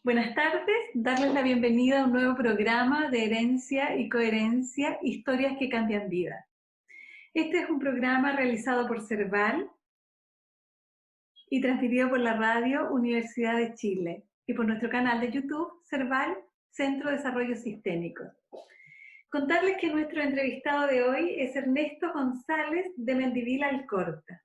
Buenas tardes, darles la bienvenida a un nuevo programa de Herencia y Coherencia, historias que cambian vidas. Este es un programa realizado por Cerval y transmitido por la radio Universidad de Chile y por nuestro canal de YouTube Cerval Centro de Desarrollo Sistémico. Contarles que nuestro entrevistado de hoy es Ernesto González de Mendivil Alcorta.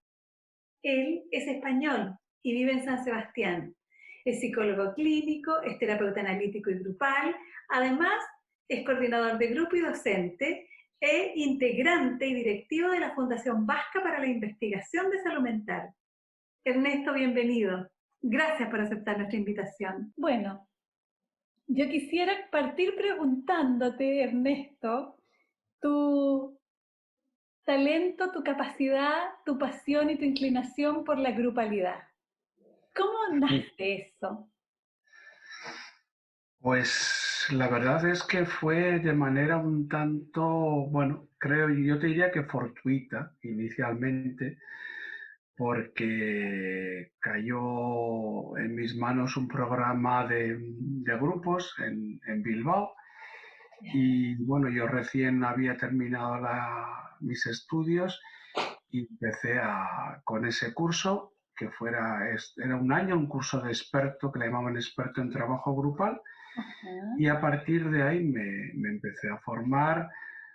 Él es español y vive en San Sebastián. Es psicólogo clínico, es terapeuta analítico y grupal, además es coordinador de grupo y docente e integrante y directivo de la Fundación Vasca para la Investigación de Salud Mental. Ernesto, bienvenido. Gracias por aceptar nuestra invitación. Bueno, yo quisiera partir preguntándote, Ernesto, tu talento, tu capacidad, tu pasión y tu inclinación por la grupalidad. ¿Cómo nace eso? Pues la verdad es que fue de manera un tanto, bueno, yo te diría que fortuita inicialmente, porque cayó en mis manos un programa de grupos en Bilbao y bueno, yo recién había terminado mis estudios y con ese curso, era un año, un curso de experto, que le llamaban experto en trabajo grupal, y a partir de ahí me empecé a formar,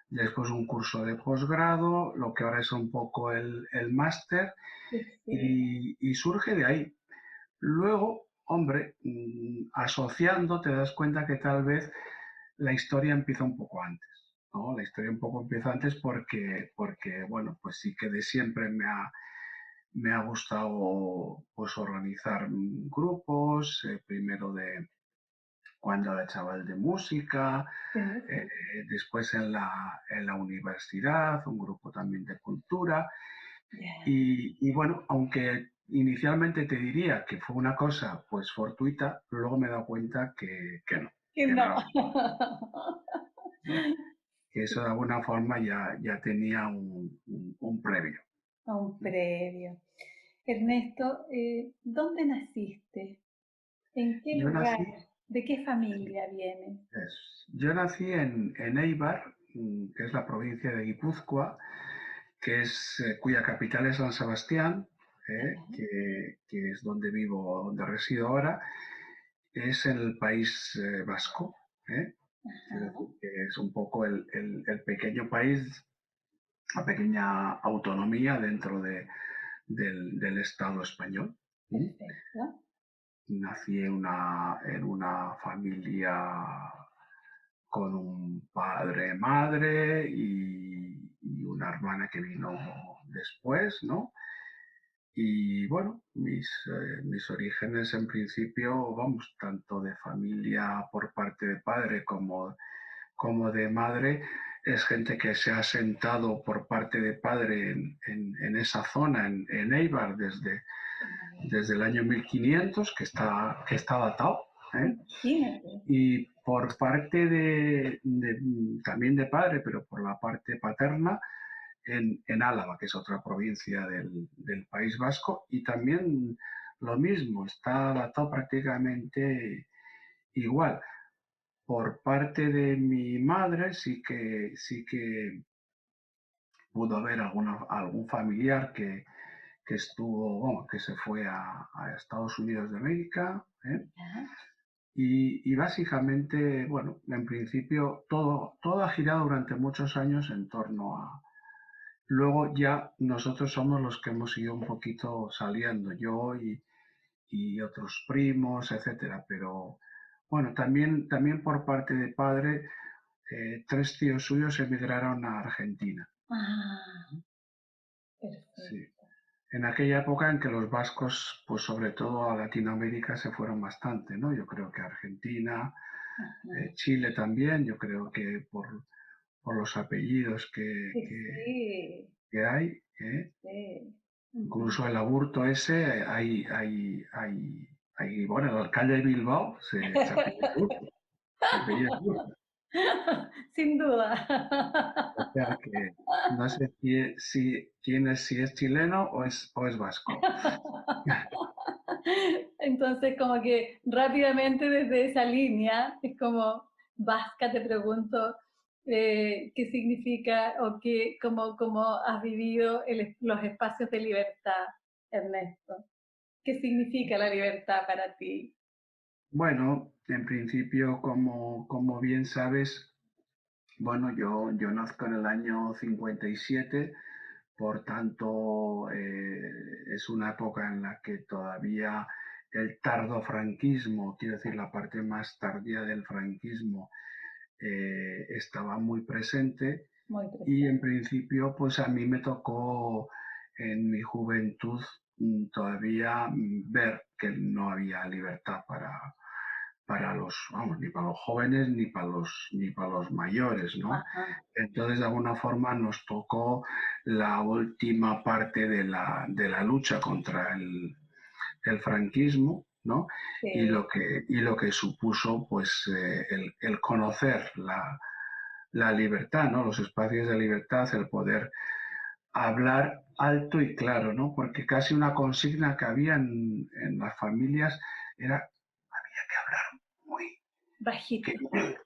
después un curso de posgrado, lo que ahora es un poco el máster, y surge de ahí. Luego, hombre, asociando te das cuenta que tal vez la historia empieza un poco antes, ¿no? La historia un poco empieza antes porque bueno, pues sí que de siempre me ha gustado pues organizar grupos, primero cuando era chaval de música, después en la universidad, un grupo también de cultura. Y bueno, aunque inicialmente te diría que fue una cosa pues fortuita, luego me he dado cuenta que no, Que que no era no. que eso de alguna forma ya tenía un previo. A un previo. Ernesto, ¿dónde naciste? ¿En qué Yo lugar? nací, ¿De qué familia vienes? yo nací en Eibar, que es la provincia de Guipúzcoa, cuya capital es San Sebastián, que es donde vivo, donde resido ahora. Es en el País Vasco, ¿eh? Es decir, que es un poco el pequeño país, la pequeña autonomía dentro del Estado español. Perfecto. Nací en una familia con un padre, madre y una hermana que vino después, ¿no? Y bueno, mis orígenes en principio, vamos, tanto de familia por parte de padre como de madre, es gente que se ha asentado por parte de padre en esa zona, en Eibar, desde el año 1500, que está datado. ¿Eh? Imagínate. Y por parte también de padre, pero por la parte paterna, en Álava, que es otra provincia del País Vasco, y también lo mismo, está datado prácticamente igual. Por parte de mi madre sí que pudo haber algún familiar que estuvo, bueno, que se fue a Estados Unidos de América, ¿eh? Y básicamente, bueno, en principio todo ha girado durante muchos años en torno a... Luego ya nosotros somos los que hemos ido un poquito saliendo, yo y otros primos, etcétera. Pero bueno, también por parte de padre, tres tíos suyos emigraron a Argentina. Ah, Sí. perfecto. En aquella época en que los vascos, pues sobre todo a Latinoamérica, se fueron bastante, ¿no? Yo creo que Argentina, Chile también, yo creo que por los apellidos Sí, sí, que hay, ¿eh? sí. Incluso el aburto ese, bueno, el alcalde de Bilbao se apellida Aburto, se apellida Aburto. Sin duda. O sea que no sé si es chileno o es vasco. Entonces, como que rápidamente desde esa línea, es como, Vasca, te pregunto, qué significa o qué, cómo has vivido los espacios de libertad, Ernesto. ¿Qué significa la libertad para ti? Bueno, en principio, como bien sabes, bueno, yo nazco en el año 57, por tanto, es una época en la que todavía el tardofranquismo, quiero decir, la parte más tardía del franquismo, estaba muy presente Muy y en presente. principio, pues a mí me tocó en mi juventud todavía ver que no había libertad para los, vamos, ni para los jóvenes ni para los mayores, ¿no? Ajá, Entonces, de alguna forma nos tocó la última parte de la lucha contra el franquismo, ¿no? Y sí, lo que supuso, pues, el conocer la libertad, ¿no? Los espacios de libertad, el poder hablar alto y claro, ¿no? Porque casi una consigna que había en las familias era, había que hablar muy, bajito.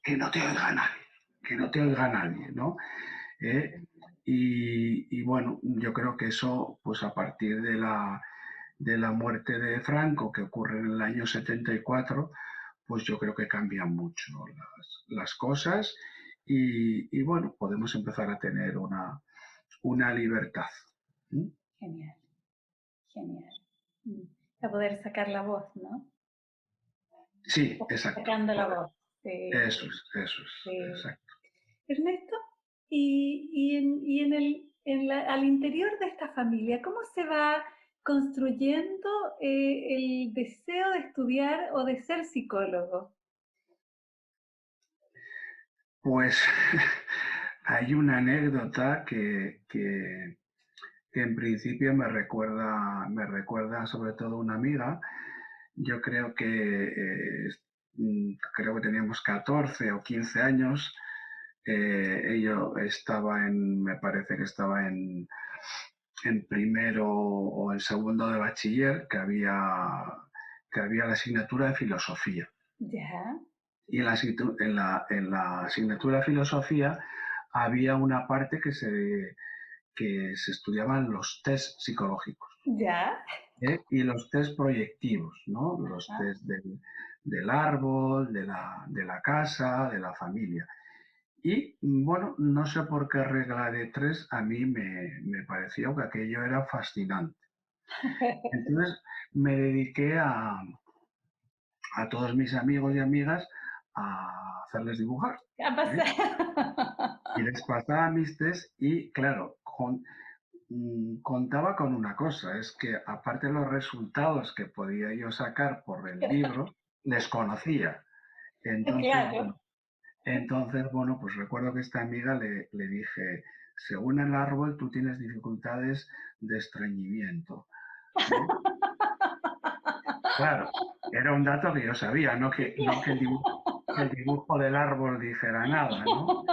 que no te oiga nadie, que no te oiga nadie, ¿no? ¿Eh? Y bueno, yo creo que eso, pues a partir de la muerte de Franco, que ocurre en el año 74, pues yo creo que cambian mucho las cosas y bueno, podemos empezar a tener una libertad. ¿Mm? Genial, genial. Mm. A poder sacar la voz, ¿no? Sí, exacto. Sacando la voz. Sí, Eso es, sí. exacto. Ernesto, al interior de esta familia, ¿cómo se va construyendo el deseo de estudiar o de ser psicólogo? Pues hay una anécdota que en principio me recuerda sobre todo una amiga. Yo creo que teníamos 14 o 15 años. Ella me parece que estaba en primero o en segundo de bachiller, que había la asignatura de filosofía. Ya, Y en la asignatura de filosofía había una parte que se estudiaban los test psicológicos, ya. y los test proyectivos, ¿no? Los Ajá. test del árbol, de la casa, de la familia. Y bueno, no sé por qué regla de tres a mí me pareció que aquello era fascinante. Entonces me dediqué a todos mis amigos y amigas a hacerles dibujar. ¿Qué ha ¿Eh? pasado? Y les pasaba mis test y claro, contaba con una cosa, es que aparte de los resultados que podía yo sacar por el libro, les conocía. Entonces, Claro. bueno, pues recuerdo que a esta amiga le dije, según el árbol tú tienes dificultades de estreñimiento, ¿no? Claro, era un dato que yo sabía, no que el dibujo del árbol dijera nada, ¿no?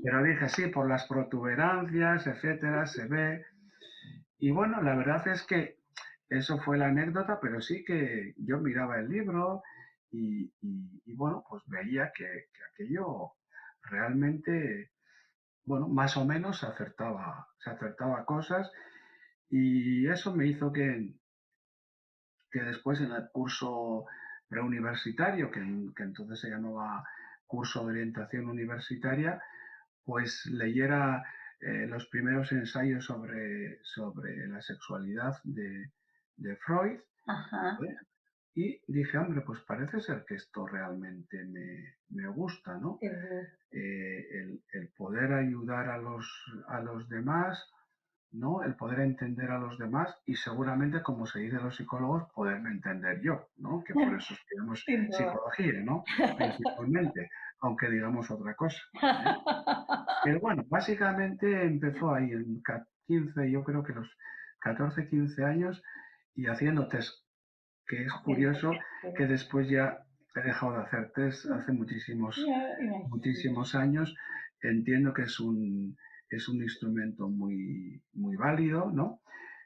Pero dije, sí, por las protuberancias, etcétera, se ve. Y bueno, la verdad es que eso fue la anécdota, pero sí que yo miraba el libro y bueno, pues veía que aquello realmente, bueno, más o menos se acertaba cosas y eso me hizo que después en el curso preuniversitario, que entonces se llamaba curso de orientación universitaria, pues leyera los primeros ensayos sobre la sexualidad de Freud, Ajá. ¿vale? Y dije, hombre, pues parece ser que esto realmente me gusta, ¿no? Te gusta. El poder ayudar a los demás, ¿no? El poder entender a los demás y seguramente, como se dice los psicólogos, poderme entender yo, ¿no? Que por eso estudiamos Sin duda. psicología, ¿no? Principalmente, aunque digamos otra cosa, ¿eh? Pero bueno, básicamente empezó ahí en 15, yo creo que los 14, 15 años y haciendo test, que es Haciendo curioso que esto. después ya he dejado de hacer test hace muchísimos, Ya imagino. muchísimos años. Entiendo que es un instrumento muy, muy válido, ¿no?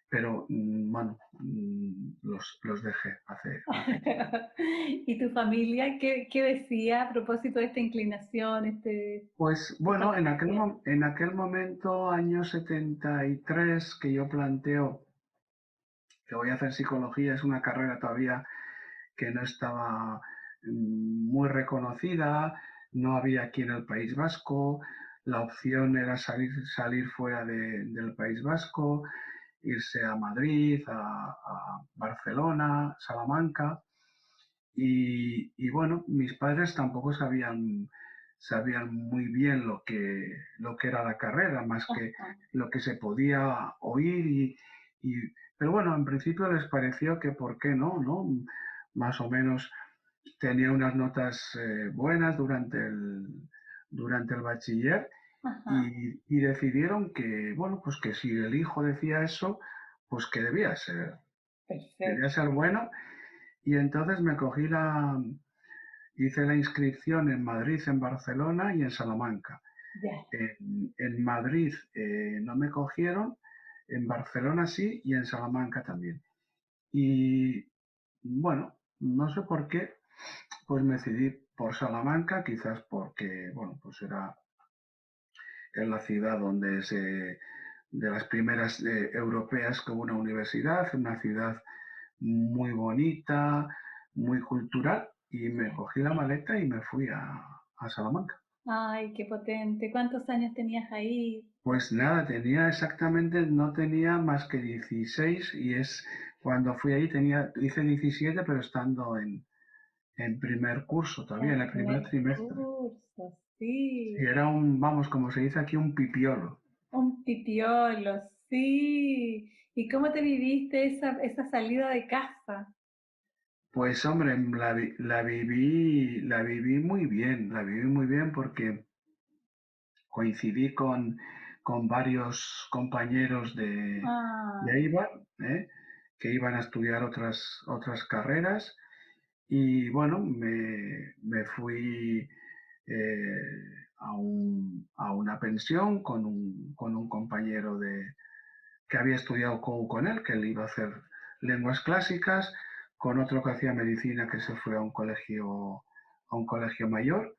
Pero bueno, los los dejé hace tiempo. ¿Y tu familia qué decía a propósito de esta inclinación, Pues esta bueno, vocación? en aquel momento, año 73, que yo planteo que voy a hacer psicología, es una carrera todavía que no estaba muy reconocida, no había aquí en el País Vasco, la opción era salir fuera del País Vasco, irse a Madrid, a Barcelona, Salamanca, y bueno, mis padres tampoco sabían muy bien lo que era la carrera, más que Ajá, lo que se podía oír pero bueno, en principio les pareció que por qué no, ¿no? Más o menos tenía unas notas buenas durante el bachiller ajá, y decidieron que, bueno, pues que si el hijo decía eso, pues que debía perfecto. ser bueno. Y entonces hice la inscripción en Madrid, en Barcelona y en Salamanca. Ya. En Madrid no me cogieron, en Barcelona sí y en Salamanca también. Y bueno, no sé por qué, pues me decidí por Salamanca, quizás porque, bueno, pues era en la ciudad de las primeras europeas que hubo una universidad, una ciudad muy bonita, muy cultural, y me Ya. cogí la maleta y me fui a Salamanca. Ay, qué potente. ¿Cuántos años tenías ahí? Pues nada, no tenía más que 16 y cuando fui ahí hice 17 pero estando en primer curso todavía, En en el primer primer trimestre. curso, Sí, sí. era vamos, como se dice aquí, un pipiolo. Un pipiolo, sí. ¿Y cómo te viviste esa salida de casa? Pues hombre, la viví muy bien porque coincidí con varios compañeros de Ah, Eibar, que iban a estudiar otras carreras y bueno, me fui a una pensión con un compañero que había estudiado con él, que él iba a hacer lenguas clásicas, con otro que hacía medicina que se fue a un colegio mayor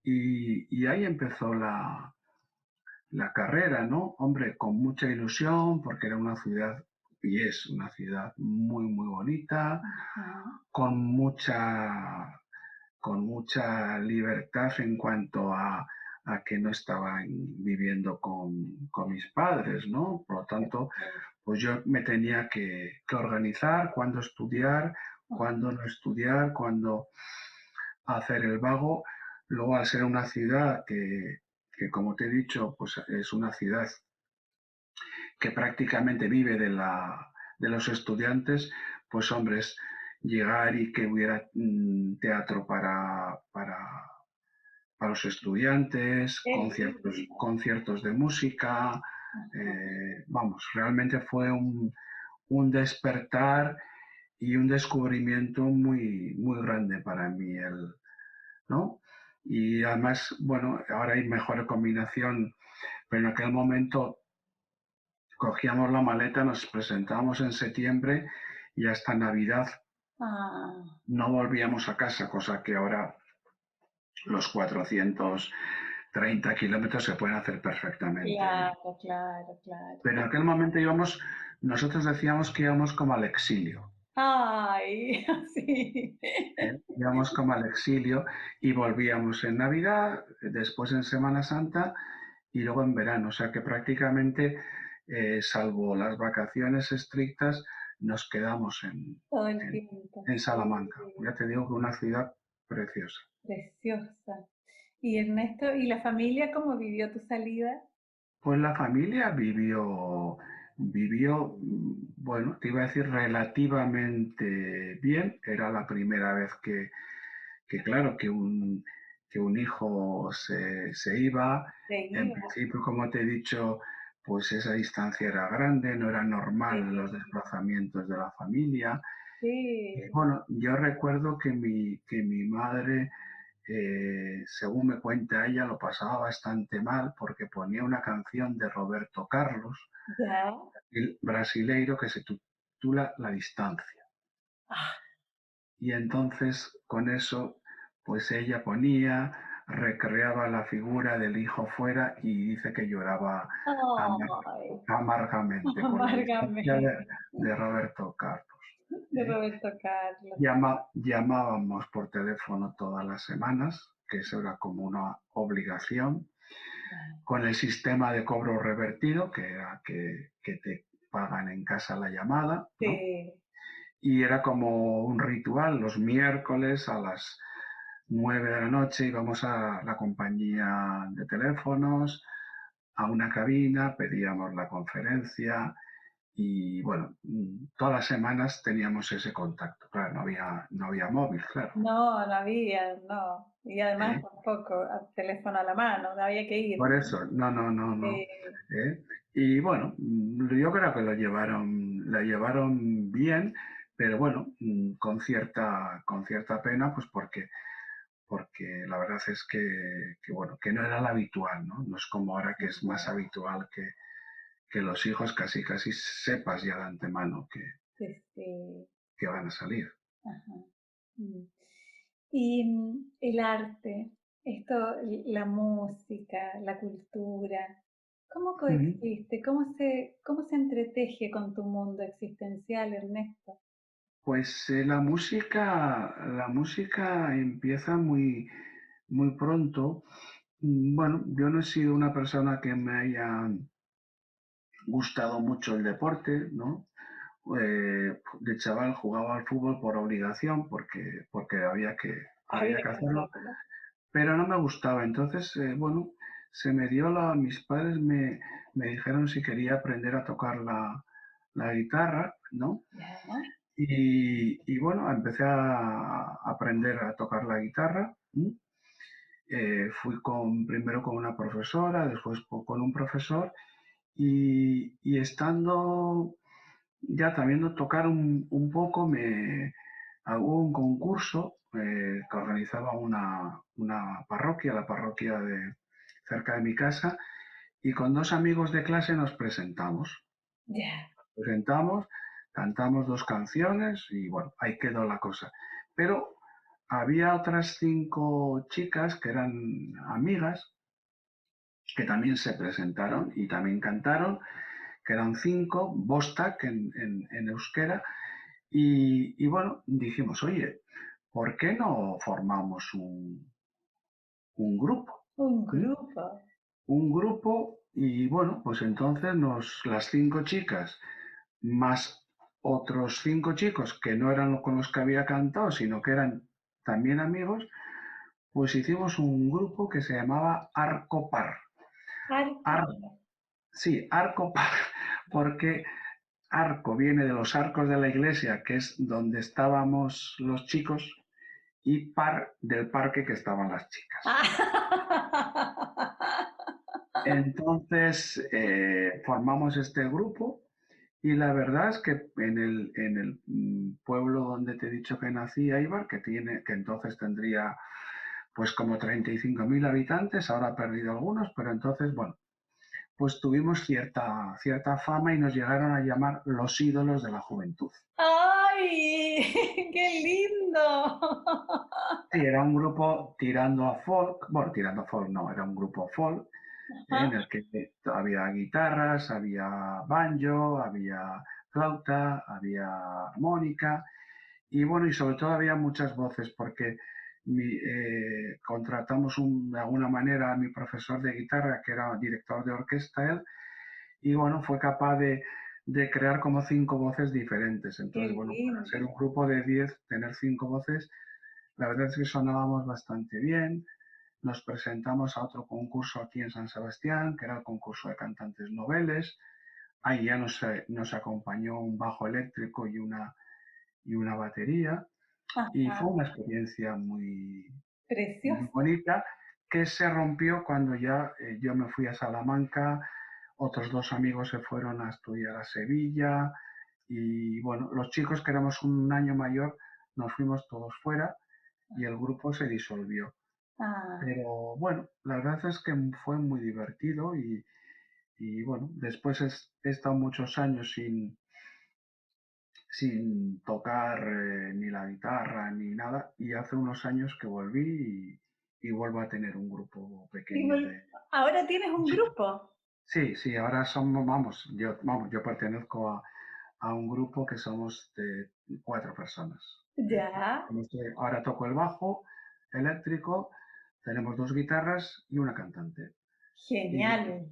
y ahí empezó la carrera, ¿no? Hombre, con mucha ilusión, porque era una ciudad, y es una ciudad muy, muy bonita, ajá. con mucha, con mucha libertad en cuanto a que no estaba viviendo con mis padres, ¿no? Por lo tanto, pues yo me tenía que organizar cuándo estudiar, cuándo no estudiar, cuándo hacer el vago. Luego, al ser una ciudad que, como te he dicho, pues es una ciudad que prácticamente vive de los estudiantes, pues hombres, llegar y que hubiera teatro para los estudiantes, Qué lindo. conciertos de música, Ajá. vamos, realmente fue un despertar y un descubrimiento muy, muy grande para mí, ¿no? Y además, bueno, ahora hay mejor combinación, pero en aquel momento cogíamos la maleta, nos presentábamos en septiembre y hasta Navidad Ah, no volvíamos a casa, cosa que ahora los 430 kilómetros se pueden hacer perfectamente. claro, claro, claro. Pero en aquel momento nosotros decíamos que íbamos como al exilio. Ay, sí. Íbamos como al exilio y volvíamos en Navidad, después en Semana Santa y luego en verano. O sea que prácticamente, salvo las vacaciones estrictas, nos quedamos Todo el en, tiempo, en sí, Salamanca. Ya te digo que una ciudad preciosa. preciosa. Y Ernesto, ¿y la familia cómo vivió tu salida? Pues la familia vivió, bueno, te iba a decir relativamente bien. Era la primera vez que claro, que un hijo se iba. En Seguida, principio, como te he dicho, pues esa distancia era grande, no era normal sí, los desplazamientos de la familia. Y sí. bueno, yo recuerdo que mi madre, según me cuenta ella, lo pasaba bastante mal porque ponía una canción de Roberto Carlos, Ya, el brasileiro, que se titula La distancia. Ah, Y entonces con eso, pues ella ponía, recreaba la figura del hijo fuera y dice que lloraba amar- ay, amargamente con la distancia amargamente, de Roberto Carlos. de ¿Eh? Roberto Carlos. Llamábamos por teléfono todas las semanas, que eso era como una obligación, con el sistema de cobro revertido, que era que te pagan en casa la llamada, ¿no? Sí, Y era como un ritual, los miércoles a las 9 de la noche íbamos a la compañía de teléfonos, a una cabina, pedíamos la conferencia y bueno, todas las semanas teníamos ese contacto. Claro, no había móvil, claro. no, no había, no. Y además ¿Eh? tampoco teléfono a la mano, había que ir. Por eso, no. Eh, ¿Eh? Y bueno, yo creo que lo llevaron bien, pero bueno, con cierta pena, pues porque la verdad es que, bueno, que no era lo habitual, ¿no? No es como ahora que es más habitual que los hijos casi sepas ya de antemano sí, sí. que van a salir. Ajá. Mm. Y el arte, esto, la música, la cultura, ¿cómo Ujú. coexiste? Cómo se entreteje con tu mundo existencial, Ernesto? Pues la música empieza muy pronto. Bueno, yo no he sido una persona que me haya gustado mucho el deporte, ¿no? De chaval jugaba al fútbol por obligación, porque había Había que que hacerlo, hacerlo. pero no me gustaba. Entonces, bueno, mis padres me dijeron si quería aprender a tocar la guitarra, ¿no? Ya, Y bueno, empecé a aprender a tocar la guitarra. ¿M? Fui primero con una profesora, después con un profesor y estando ya sabiendo tocar un poco, hubo un concurso que organizaba una parroquia, la parroquia de cerca de mi casa, y con dos amigos de clase nos presentamos. ya. Presentamos, cantamos dos canciones y bueno, ahí quedó la cosa. Pero había otras cinco chicas que eran amigas que también se presentaron y también cantaron, que eran cinco, Bostak en euskera, y bueno, dijimos, oye, ¿por qué no formamos un grupo? Un ¿Mm? grupo. Un grupo y bueno, pues entonces las cinco chicas más otros cinco chicos que no eran con los que había cantado, sino que eran también amigos, pues hicimos un grupo que se llamaba Arco Par. Arco. Ar, sí, Arco Par, porque arco viene de los arcos de la iglesia, que es donde estábamos los chicos, y par del parque que estaban las chicas. Entonces formamos este grupo y la verdad es que en el pueblo donde te he dicho que nací, Aibar, que entonces tendría pues como 35.000 habitantes, ahora ha perdido algunos, pero entonces, bueno, pues tuvimos cierta fama y nos llegaron a llamar los ídolos de la juventud. ¡Ay! ¡Qué lindo! Sí, era un grupo tirando a folk, bueno, tirando a folk no, era un grupo folk en Ajá. el que había guitarras, había banjo, había flauta, había armónica y bueno, y sobre todo había muchas voces porque contratamos de alguna manera a mi profesor de guitarra, que era director de orquesta él, y bueno, fue capaz de crear como cinco voces diferentes. Qué Entonces, bueno, para lindo. ser un grupo de 10 tener cinco voces, la verdad es que sonábamos bastante bien. Nos presentamos a otro concurso aquí en San Sebastián, que era el concurso de cantantes noveles. Ahí ya nos acompañó un bajo eléctrico y una batería. Y fue Ajá. una experiencia muy Precioso. bonita que se rompió cuando ya yo me fui a Salamanca, otros dos amigos se fueron a estudiar a Sevilla y bueno, los chicos que éramos un año mayor nos fuimos todos fuera y el grupo se disolvió. Ah, Pero bueno, la verdad es que fue muy divertido y bueno, después he estado muchos años sin tocar ni la guitarra ni nada, y hace unos años que volví y vuelvo a tener un grupo Y pequeño de... ahora tienes un Sí, grupo. sí, sí, ahora somos, vamos, yo pertenezco a un grupo que somos de 4 personas. Ya, Ahora toco el bajo eléctrico, tenemos 2 guitarras y una cantante. Y genial,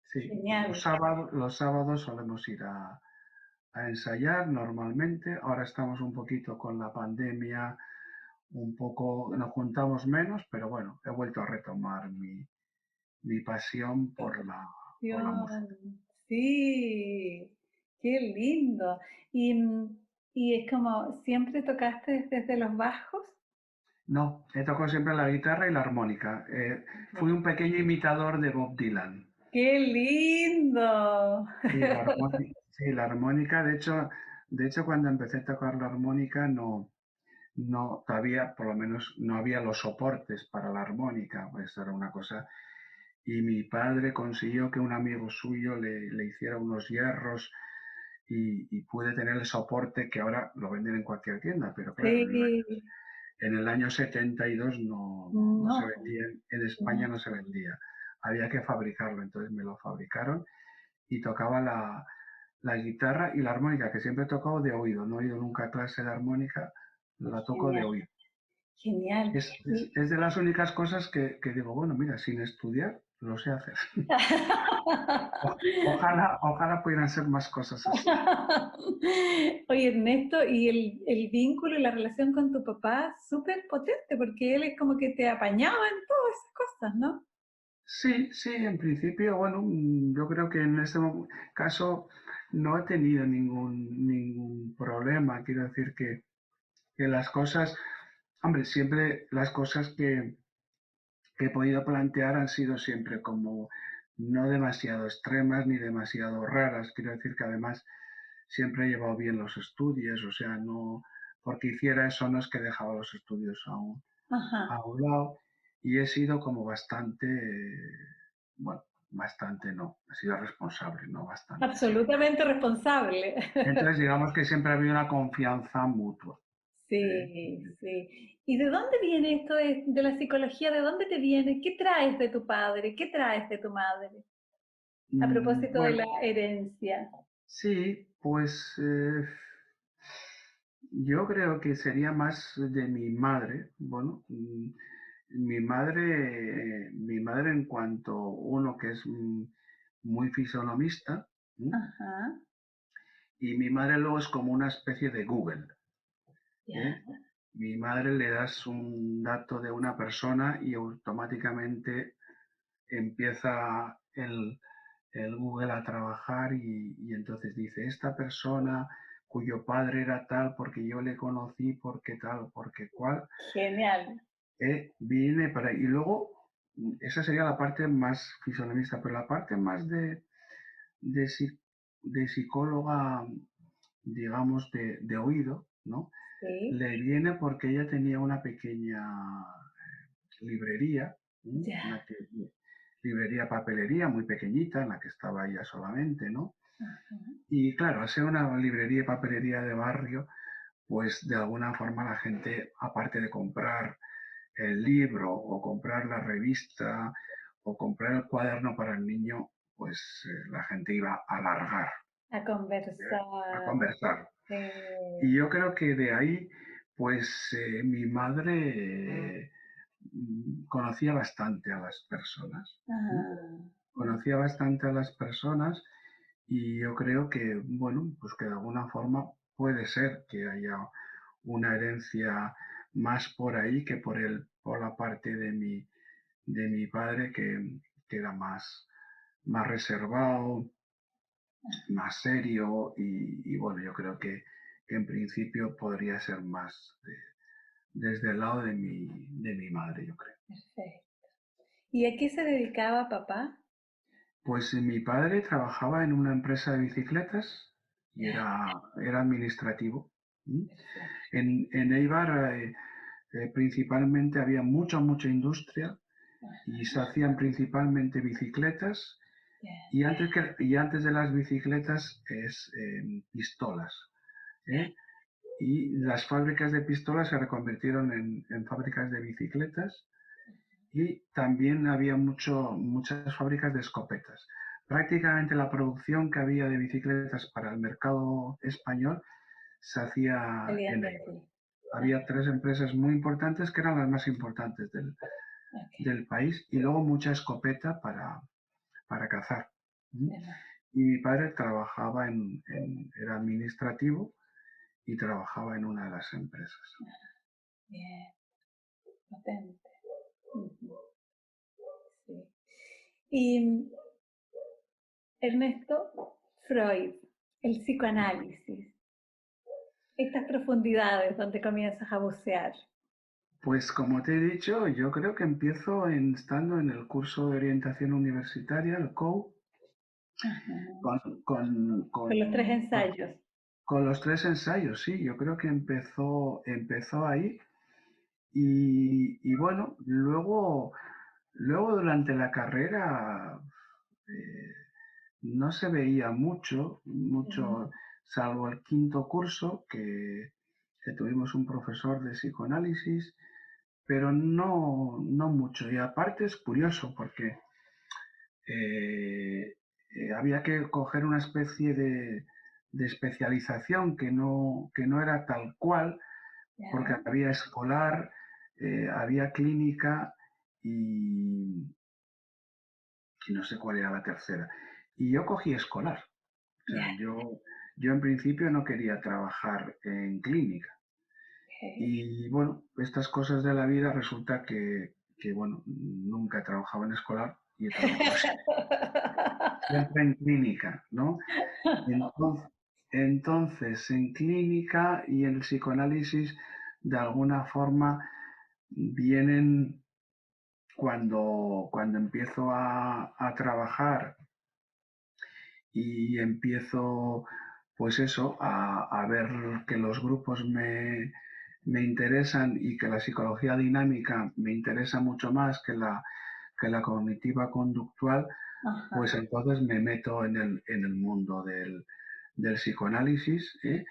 sí, genial. los sábados solemos ir a ensayar normalmente. Ahora estamos un poquito con la pandemia, un poco, nos juntamos menos, pero bueno, he vuelto a retomar mi pasión por la música. Sí, qué lindo. Y, y es como, ¿siempre tocaste desde los bajos? No, he tocado siempre la guitarra y la armónica. Fui un pequeño imitador de Bob Dylan. ¡Qué lindo! Sí, la armónica, de hecho, cuando empecé a tocar la armónica no, todavía por lo menos no había los soportes para la armónica, pues era una cosa. Y mi padre consiguió que un amigo suyo le hiciera unos hierros y pude tener el soporte que ahora lo venden en cualquier tienda, pero claro, Sí, en el año 72 no se no, vendía, en España no. no se vendía, había que fabricarlo, entonces me lo fabricaron y tocaba la guitarra y la armónica, que siempre he tocado de oído, no he ido nunca a clase de armónica, la toco de Genial, oído. genial. Es de las únicas cosas que digo, bueno, mira, sin estudiar lo sé hacer. Ojalá pudieran ser más cosas así. Oye, Ernesto, y el vínculo y la relación con tu papá, súper potente, porque él es como que te apañaba en todas esas cosas, ¿no? Sí, sí, en principio, bueno, yo creo que en este caso no he tenido ningún problema. Quiero decir que las cosas, hombre, siempre las cosas que he podido plantear han sido siempre como no demasiado extremas ni demasiado raras. Quiero decir que además siempre he llevado bien los estudios, o sea, no porque hiciera eso no es que dejaba los estudios Ajá, a un lado y he sido como bastante, bueno, bastante no, he sido responsable, no bastante, sí. absolutamente responsable. Entonces digamos que siempre ha habido una confianza mutua. ¿Eh? Sí, sí. ¿Y de dónde viene esto de la psicología? ¿De dónde te viene? ¿Qué traes de tu padre? ¿Qué traes de tu madre? A propósito de la Bueno, herencia. sí, pues yo creo que sería más de mi madre. Bueno, mi madre en cuanto uno que es muy fisonomista, ¿m? Ajá, Y mi madre luego es como una especie de Google. ya, ¿Eh? Mi madre le das un dato de una persona y automáticamente empieza el Google a trabajar y entonces dice, esta persona cuyo padre era tal porque yo le conocí, porque tal, porque cual, genial. viene para... Y luego, esa sería la parte más fisonomista, pero la parte más de, de psicóloga, digamos, de oído, ¿no? Sí, Le viene porque ella tenía una pequeña librería, ¿m? ya. Librería papelería muy pequeñita en la que estaba ella solamente, ¿no? Ajá. Y claro, al ser una librería y papelería de barrio, pues de alguna forma la gente, aparte de comprar el libro o comprar la revista o comprar el cuaderno para el niño, pues la gente iba a largar, A a conversar. conversar. Y Sí. yo creo que de ahí, pues mi madre conocía bastante a las personas. ¿M? Ah, Conocía bastante a las personas y yo creo que, bueno, pues que de alguna forma puede ser que haya una herencia más por ahí que por la parte de mi padre que era más reservado, más serio y bueno, yo creo que en principio podría ser más desde el lado de mi madre, yo creo. perfecto. ¿Y a qué se dedicaba papá? Pues mi padre trabajaba en una empresa de bicicletas y Ya, era administrativo. ¿M? perfecto. En Eibar principalmente había mucha industria y se hacían principalmente bicicletas Ya. y antes de las bicicletas es pistolas. ¿eh? Y las fábricas de pistolas se reconvirtieron en fábricas de bicicletas y también había muchas fábricas de escopetas. Prácticamente la producción que había de bicicletas para el mercado español se hacía Salían en de ello. aquí. Había tres empresas muy importantes que eran las más importantes Ok. del país y luego mucha escopeta para cazar. ¿Mm? Demás. Y mi padre trabajaba era administrativo y trabajaba en una de las empresas. Bien, potente. Ujú, sí. Y Ernesto Freud, el psicoanálisis, estas profundidades donde comienzas a bucear. Pues como te he dicho, yo creo que empiezo estando en el curso de orientación universitaria, el COU, Ajá. con, con, Con los tres con, ensayos. con los tres ensayos, sí, yo creo que empezó ahí y bueno, luego durante la carrera eh, no se veía mucho, Ujú. salvo el quinto curso, que tuvimos un profesor de psicoanálisis, pero no mucho. Y aparte es curioso porque eh, había que coger una especie de especialización que no era tal cual, porque Ya, había escolar, había clínica y, y no sé cuál era la tercera. Y yo cogí escolar. O sea, ya, yo en principio no quería trabajar en clínica. ok. Y bueno, estas cosas de la vida resulta que bueno, nunca he trabajado en escolar y he trabajado siempre en clínica, ¿no? Entonces, entonces, en clínica y en el psicoanálisis, de alguna forma, vienen cuando empiezo a trabajar y empiezo, pues eso, a ver que los grupos me interesan y que la psicología dinámica me interesa mucho más que la cognitiva conductual, pues Ajá. entonces me meto en el mundo del psicoanálisis, ¿eh?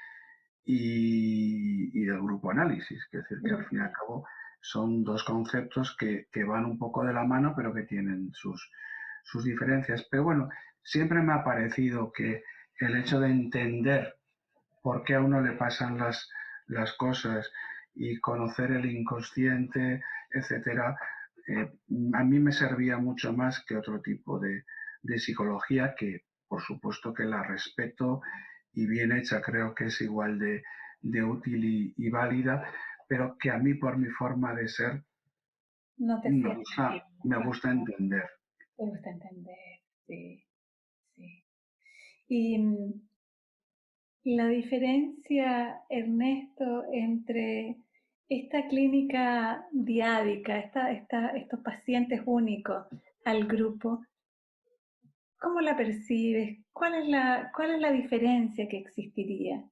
Y del grupo análisis, que es decir, que al fin y al Grupo. cabo son dos conceptos que van un poco de la mano, pero que tienen sus diferencias. Pero bueno, siempre me ha parecido que el hecho de entender por qué a uno le pasan las cosas y conocer el inconsciente, etcétera, a mí me servía mucho más que otro tipo de psicología que, por supuesto, que la respeto y bien hecha, creo que es igual de útil y válida, pero que a mí, por mi forma de ser, No te sientes bien. me gusta Ajá. entender. Te gusta entender. Sí, sí. Y la diferencia, Ernesto, entre esta clínica diádica, estos pacientes únicos al grupo, ¿cómo la percibes? Cuál es la diferencia que existiría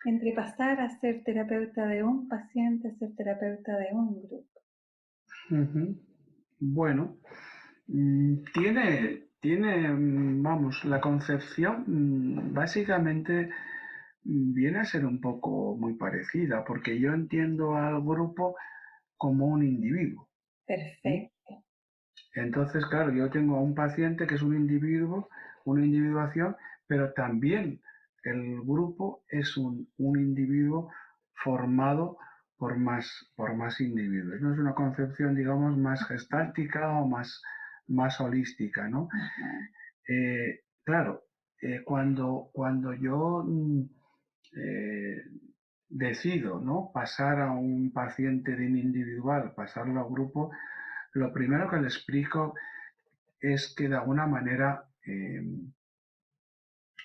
entre pasar a ser terapeuta de un paciente a ser terapeuta de un grupo? Ujú. Bueno, vamos, la concepción básicamente viene a ser un poco muy parecida, porque yo entiendo al grupo como un individuo. ¿Mm? Perfecto. Entonces, claro, yo tengo a un paciente que es un individuo, una individuación, pero también el grupo es un individuo formado por más individuos. No es una concepción, digamos, más gestáltica o más holística, ¿no? Ajá. Claro, cuando yo eh, decido, ¿no? Pasar a un paciente de un individual, pasarlo a grupo, lo primero que le explico es que de alguna manera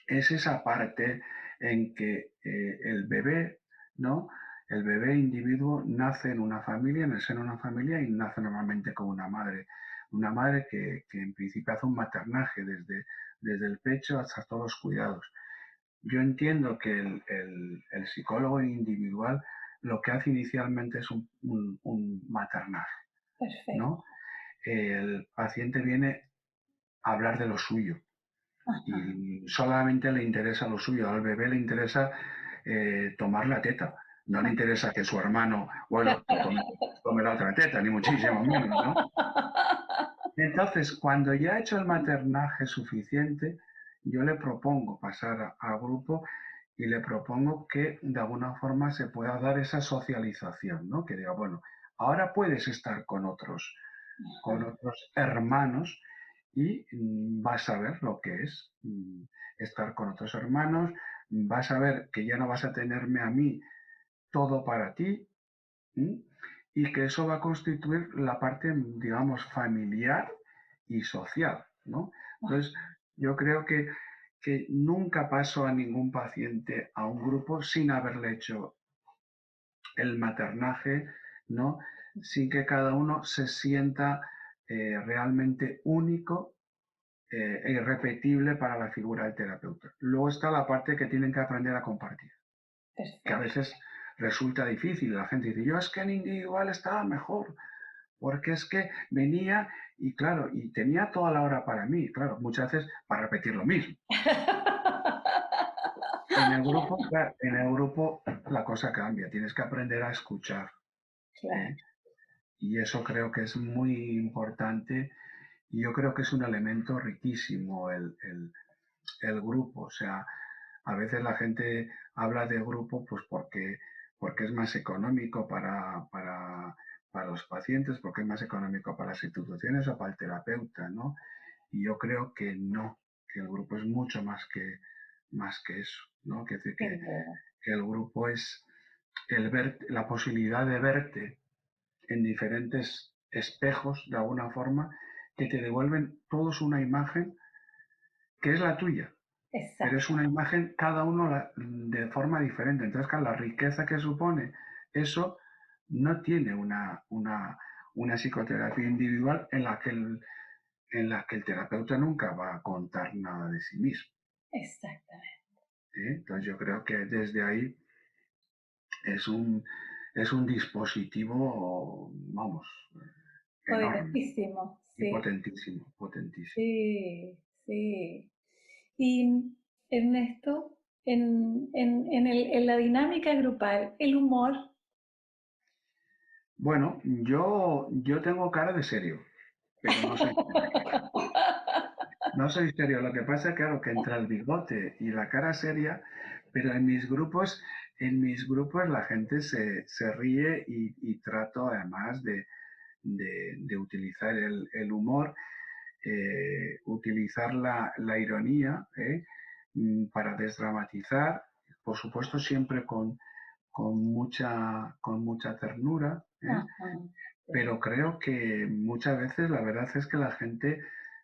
es esa parte en que el bebé, ¿no? El bebé individuo nace en una familia, en el seno de una familia y nace normalmente con una madre. Una madre que en principio hace un maternaje desde el pecho hasta todos los cuidados. Yo entiendo que el psicólogo individual lo que hace inicialmente es un maternaje, Perfecto. ¿no? El paciente viene a hablar de lo suyo Ajá. y solamente le interesa lo suyo. Al bebé le interesa tomar la teta. No le interesa que su hermano o el otro tome la otra teta, ni muchísimo menos, ¿no? Entonces, cuando ya ha hecho el maternaje suficiente, yo le propongo pasar a grupo y le propongo que de alguna forma se pueda dar esa socialización, ¿no? Que diga, bueno, ahora puedes estar con otros hermanos y vas a ver lo que es estar con otros hermanos, vas a ver que ya no vas a tenerme a mí todo para ti, y que eso va a constituir la parte, digamos, familiar y social, ¿no? Entonces, yo creo que nunca paso a ningún paciente a un grupo sin haberle hecho el maternaje, ¿no? Sin que cada uno se sienta realmente único e irrepetible para la figura del terapeuta. Luego está la parte que tienen que aprender a compartir, que a veces resulta difícil. La gente dice, yo es que en individual estaba mejor, porque es que venía y claro, y tenía toda la hora para mí, claro, muchas veces para repetir lo mismo. En el grupo la cosa cambia, tienes que aprender a escuchar. ¿Eh? Y eso creo que es muy importante y yo creo que es un elemento riquísimo el grupo. O sea, a veces la gente habla de grupo pues porque es más económico para los pacientes, porque es más económico para las instituciones o para el terapeuta, ¿no? Y yo creo que no, que el grupo es mucho más que eso, ¿no? Que decir que el grupo es la posibilidad de verte en diferentes espejos, de alguna forma, que te devuelven todos una imagen que es la tuya. Exacto. Pero es una imagen cada uno de forma diferente. Entonces, claro, la riqueza que supone eso no tiene una psicoterapia individual en la que el terapeuta nunca va a contar nada de sí mismo. Exactamente. Entonces yo creo que desde ahí es un dispositivo, vamos, enorme. Poderoso, y sí. potentísimo, potentísimo. Sí, sí. Y Ernesto, en la dinámica grupal, el humor. Bueno, yo tengo cara de serio, pero no soy serio. No soy serio. Lo que pasa es claro, que entre el bigote y la cara seria, pero en mis grupos la gente se ríe y trato además de utilizar el humor, utilizar la ironía para desdramatizar, por supuesto siempre con mucha ternura, Ajá. pero creo que muchas veces la verdad es que la gente,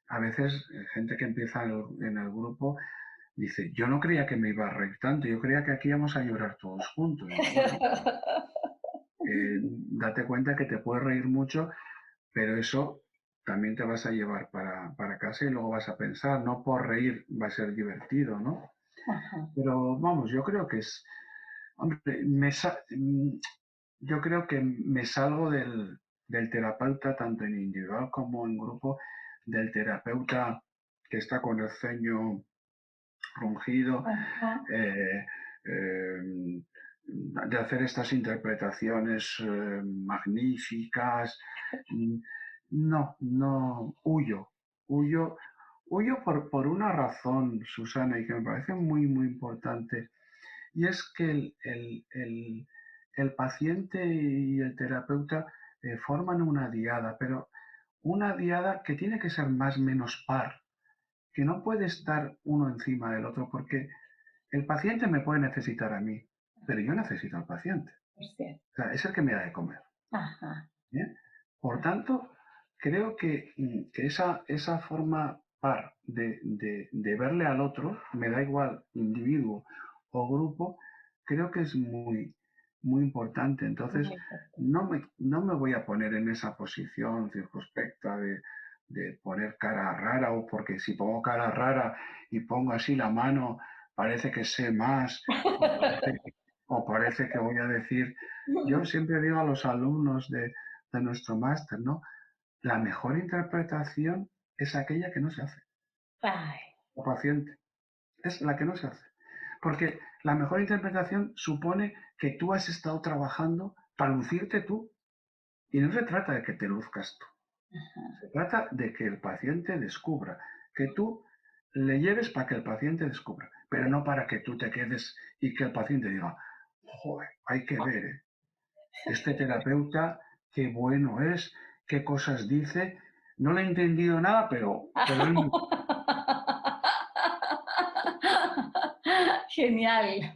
a veces gente que empieza en el grupo, dice, yo no creía que me iba a reír tanto, yo creía que aquí íbamos a llorar todos juntos. Y bueno, date cuenta que te puedes reír mucho, pero eso también te vas a llevar para casa y luego vas a pensar, no por reír va a ser divertido, ¿no? Ajá. Pero vamos, yo creo que hombre, yo creo que me salgo del terapeuta, tanto en individual como en grupo, del terapeuta que está con el ceño rungido, eh, eh, de hacer estas interpretaciones magníficas. No, huyo por una razón, Susana, y que me parece muy, muy importante, y es que el paciente y el terapeuta forman una diada, pero una diada que tiene que ser más o menos par, que no puede estar uno encima del otro, porque el paciente me puede necesitar a mí, pero yo necesito al paciente. O sea, es el que me da de comer. Ajá. ¿Bien? Por tanto, creo que esa forma par de verle al otro, me da igual individuo o grupo, creo que es muy, muy importante. Entonces, no me voy a poner en esa posición circunspecta de poner cara rara, o porque si pongo cara rara y pongo así la mano, parece que sé más, o parece que voy a decir. Yo siempre digo a los alumnos de nuestro máster, ¿no? La mejor interpretación es aquella que no se hace. Ay. O paciente. Es la que no se hace. Porque la mejor interpretación supone que tú has estado trabajando para lucirte tú. Y no se trata de que te luzcas tú. Se trata de que el paciente descubra, que tú le lleves para que el paciente descubra, pero no para que tú te quedes y que el paciente diga, joder, hay que ver, este terapeuta, qué bueno es, qué cosas dice, no le he entendido nada, pero él Genial.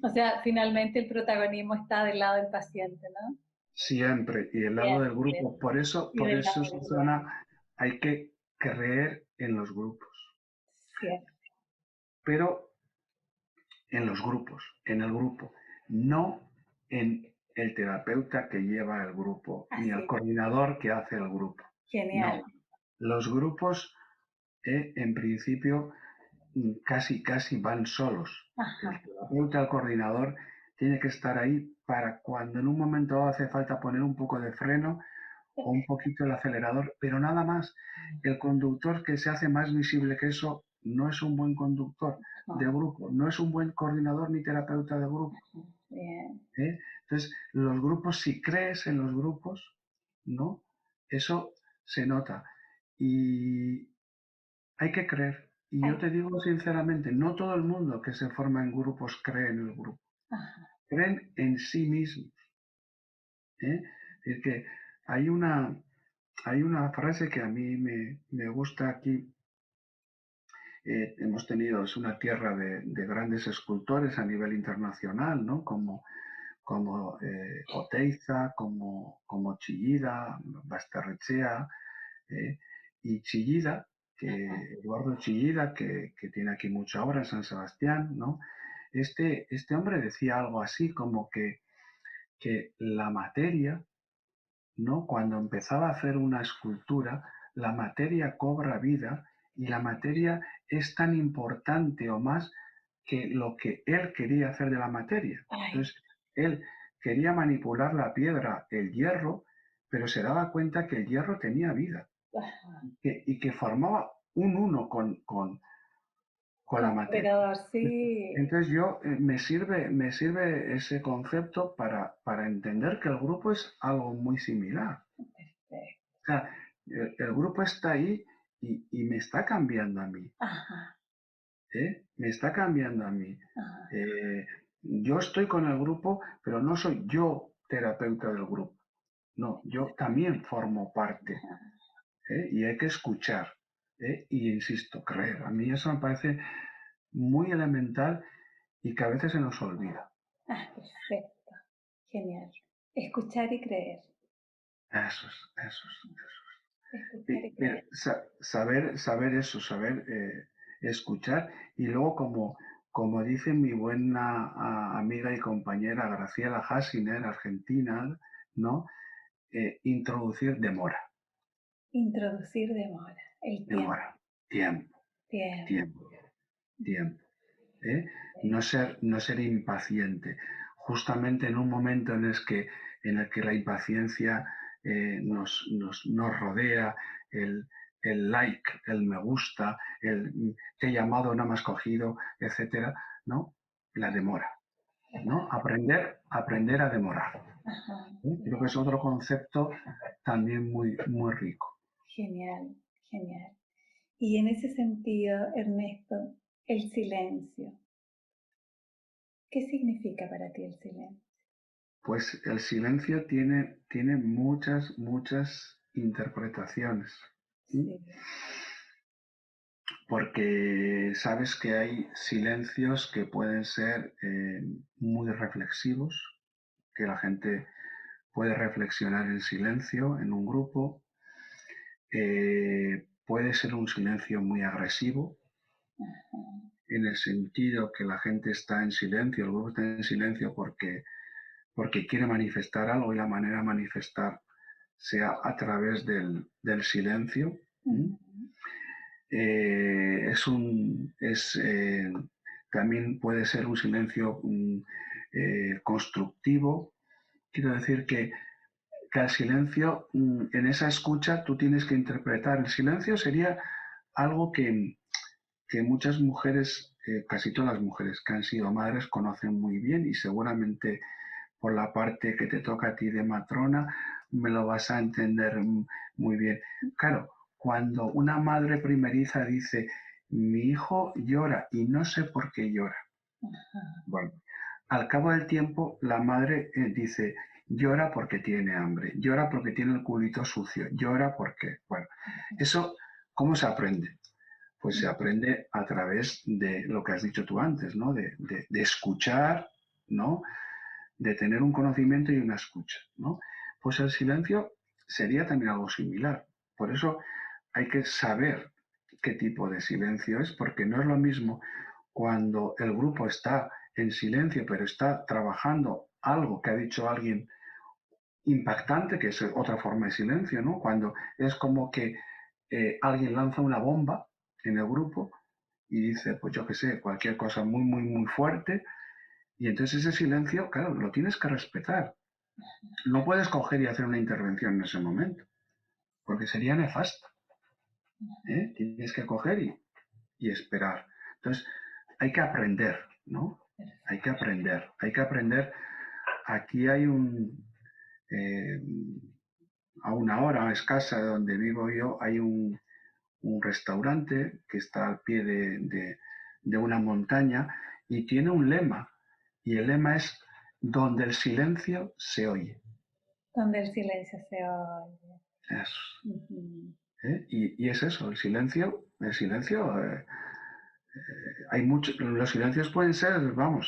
O sea, finalmente el protagonismo está del lado del paciente, ¿no? siempre, y el lado del Siempre. grupo. Por eso, Y del lado del grupo. Susana, hay que creer en los grupos, Siempre. pero en los grupos, en el grupo, no en el terapeuta que lleva el grupo, ni el Así. coordinador que hace el grupo. Genial. No, los grupos en principio casi van solos. El Ajá. terapeuta, el coordinador, tiene que estar ahí para cuando en un momento dado hace falta poner un poco de freno o un poquito el acelerador, pero nada más. El conductor que se hace más visible que eso no es un buen conductor de Ajá. grupo, no es un buen coordinador ni terapeuta de grupo. Bien. Entonces, los grupos, si crees en los grupos, ¿no? Eso se nota. Y hay que creer. Y yo Ay. te digo sinceramente, no todo el mundo que se forma en grupos cree en el grupo. Ajá. Creen en sí mismos. Es decir, que hay una, hay una frase que a mí me gusta aquí. Hemos tenido, es una tierra de grandes escultores a nivel internacional, ¿no? Como Oteiza, como Chillida, Basterrechea, y Chillida, Eduardo Chillida, que tiene aquí mucha obra en San Sebastián, ¿no? Este hombre decía algo así como que la materia, ¿no? Cuando empezaba a hacer una escultura, la materia cobra vida y la materia es tan importante o más que lo que él quería hacer de la materia. Ay. Entonces, él quería manipular la piedra, el hierro, pero se daba cuenta que el hierro tenía vida Ajá. y que formaba un uno con la Con materia. operador, sí. Entonces yo me sirve ese concepto para entender que el grupo es algo muy similar. Perfecto. O sea, el grupo está ahí y me está cambiando a mí, Ajá. Me está cambiando a mí. Ajá. Yo estoy con el grupo, pero no soy yo terapeuta del grupo. No, yo también formo parte, y hay que escuchar, y insisto, creer. A mí eso me parece muy elemental y que a veces se nos olvida. Ah, perfecto. Genial. Escuchar y creer. Eso es. Escuchar y Mira, creer. saber eso, saber escuchar y luego como dice mi buena amiga y compañera Graciela Hassiner, argentina, ¿no? Introducir demora, Introducir demora. El tiempo. demora, tiempo, Tiempo. tiempo, tiempo. ¿eh? No ser impaciente. Justamente en un momento en el que la impaciencia nos rodea, el, el like, el me gusta, el te he llamado, no me has cogido, etcétera, ¿no? La demora, ¿no? Aprender a demorar. Ajá. Creo que es otro concepto también muy, muy rico. Genial. Genial. Y en ese sentido, Ernesto, el silencio. ¿Qué significa para ti el silencio? Pues el silencio tiene muchas interpretaciones. ¿Sí? Sí. Porque sabes que hay silencios que pueden ser muy reflexivos, que la gente puede reflexionar en silencio en un grupo. Puede ser un silencio muy agresivo, Ajá. en el sentido que la gente está en silencio, el grupo está en silencio porque quiere manifestar algo y la manera de manifestar sea a través del silencio. Ujú. También puede ser un silencio constructivo. Quiero decir que al silencio, en esa escucha, tú tienes que interpretar. El silencio sería algo que muchas mujeres casi todas las mujeres que han sido madres conocen muy bien, y seguramente por la parte que te toca a ti de matrona me lo vas a entender muy bien. Claro, cuando una madre primeriza dice, mi hijo llora y no sé por qué llora. Bueno, al cabo del tiempo la madre dice, llora porque tiene hambre, llora porque tiene el culito sucio, llora porque... Bueno, eso, ¿cómo se aprende? Pues se aprende a través de lo que has dicho tú antes, ¿no? De escuchar, ¿no? De tener un conocimiento y una escucha, ¿no? Pues el silencio sería también algo similar. Por eso hay que saber qué tipo de silencio es, porque no es lo mismo cuando el grupo está en silencio, pero está trabajando algo que ha dicho alguien impactante, que es otra forma de silencio, ¿no? Cuando es como que alguien lanza una bomba en el grupo y dice, pues yo qué sé, cualquier cosa muy, muy, muy fuerte, y entonces ese silencio, claro, lo tienes que respetar. No puedes coger y hacer una intervención en ese momento, porque sería nefasto, ¿eh? Tienes que coger y esperar. Entonces, hay que aprender, ¿no? Hay que aprender, hay que aprender. Aquí hay eh, a una hora escasa de donde vivo yo, hay un restaurante que está al pie de una montaña y tiene un lema. Y el lema es donde el silencio se oye. Donde el silencio se oye. Eso. Ujú. Y es eso, el silencio, hay mucho, los silencios pueden ser, vamos,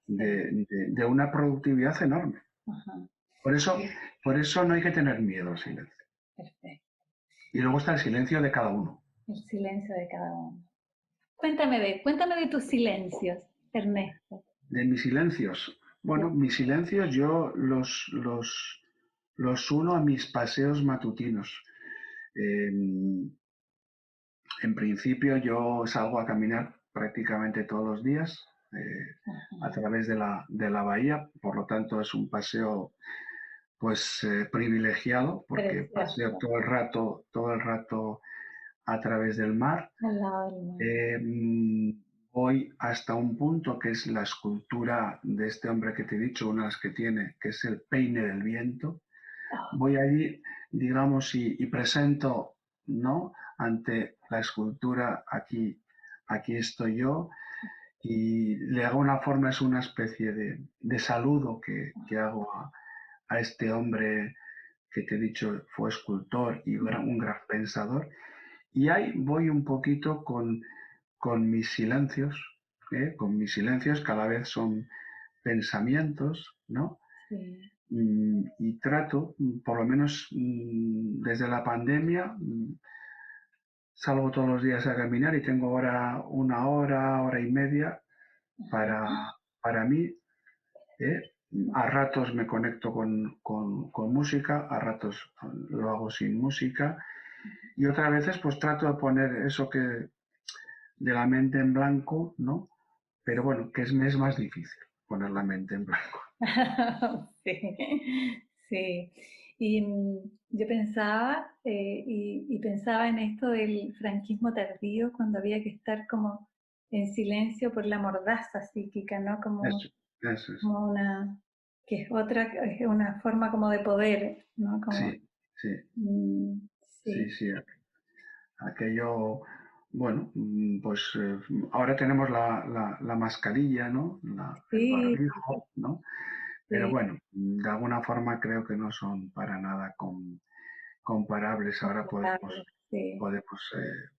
Sí. de una productividad enorme. Ajá. Por eso, por eso no hay que tener miedo al silencio. Perfecto. Y luego está el silencio de cada uno. El silencio de cada uno. Cuéntame de tus silencios, Ernesto. De mis silencios. Bueno, mis silencios yo los uno a mis paseos matutinos. En, en principio yo salgo a caminar prácticamente todos los días a través de la bahía, por lo tanto es un paseo pues privilegiado porque paseo Precioso. todo el rato a través del mar. Al lado del mar. Voy hasta un punto que es la escultura de este hombre que te he dicho, una de las que tiene, que es el peine del viento. Oh, Voy allí, digamos, y presento, ¿no? Ante la escultura, aquí estoy yo, y le hago una forma, es una especie de saludo que hago a este hombre que te he dicho fue escultor y un gran pensador. Y ahí voy un poquito con mis silencios, ¿eh? Con mis silencios cada vez son pensamientos, ¿no? sí. Y trato, por lo menos desde la pandemia, salgo todos los días a caminar y tengo ahora una hora, hora y media para mí. ¿Eh? A ratos me conecto con música, a ratos lo hago sin música, y otras veces pues trato de poner eso que de la mente en blanco, ¿no? Pero bueno, que es más difícil poner la mente en blanco. Sí, sí. Y yo pensaba, y pensaba en esto del franquismo tardío, cuando había que estar como en silencio por la mordaza psíquica, ¿no? Eso, eso es. Como una, que es una forma como de poder, ¿no? Como, Sí, sí, mm, sí, sí, sí. Aquello, bueno, pues ahora tenemos la mascarilla, ¿no? El sí, barbijo, ¿no? Pero sí, bueno, de alguna forma creo que no son para nada comparables. Ahora comparable, sí.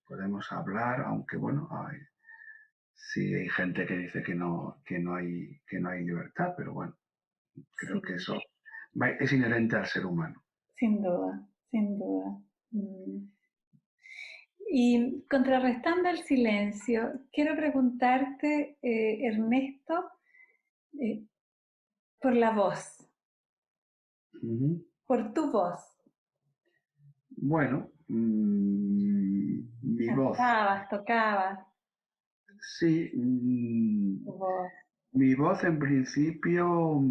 podemos hablar, aunque bueno, sí hay gente que dice que no hay libertad, pero bueno, creo que Sí, eso es inherente al ser humano. sin duda, sin duda. Mm. Y contrarrestando el silencio, quiero preguntarte, Ernesto, eh, por la voz, Ujú. por tu voz. Bueno, mi voz. Cantabas, tocabas Sí, tu voz. mi voz en principio